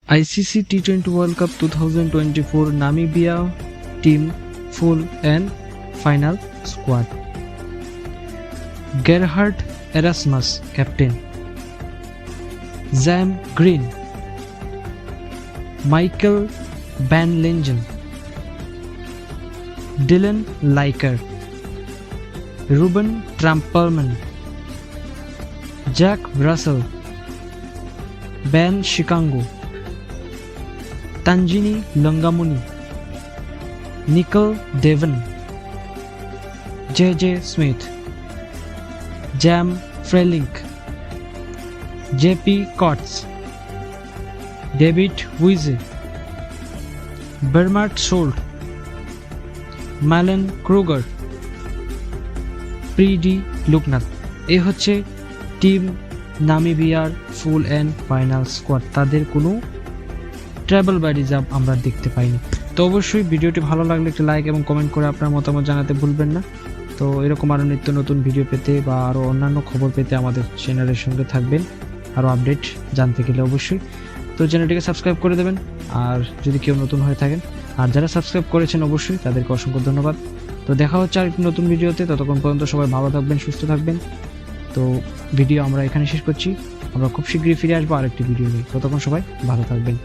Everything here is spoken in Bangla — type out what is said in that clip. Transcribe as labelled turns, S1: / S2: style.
S1: ICC T20 World Cup 2024 Namibia team full and final squad. Gerhard Erasmus captain, Sam Green, Michael Van Lingen, Dylan Liker, Ruben Trampelman, Jack Russell, Ben Shikango, Tanjini Langamuni, Nickel Devon, JJ Smith, Jam Frelink, JP Cots, David Wiese, Bernard Scholt, Malen Kruger, প্রিডি লুকনাথ। এই হচ্ছে টিম নামিবিয়ার ফুল অ্যান্ড ফাইনাল স্কোয়াড। তাদের কোনো ট্রাভেল বা রিজার্ভ আমরা দেখতে পাইনি। তো অবশ্যই ভিডিওটি ভালো লাগলে একটি লাইক এবং কমেন্ট করে আপনার মতামত জানাতে ভুলবেন না। তো এরকম আরও নিত্য নতুন ভিডিও পেতে বা আরও অন্যান্য খবর পেতে আমাদের চ্যানেলের সঙ্গে থাকবেন। আরও আপডেট জানতে গেলে অবশ্যই তো চ্যানেলটিকে সাবস্ক্রাইব করে দেবেন। আর যদি কেউ নতুন হয়ে থাকেন আর যারা সাবস্ক্রাইব করেছেন অবশ্যই তাদেরকে অসংখ্য ধন্যবাদ। তো দেখা হচ্ছে আরেকটি নতুন ভিডিওতে। ততক্ষণ পর্যন্ত সবাই ভালো থাকবেন, সুস্থ থাকবেন। তো ভিডিও আমরা এখানে শেষ করছি। আমরা খুব শীঘ্রই ফিরে আসবো আরেকটি ভিডিও নিয়ে। ততক্ষণ সবাই ভালো থাকবেন।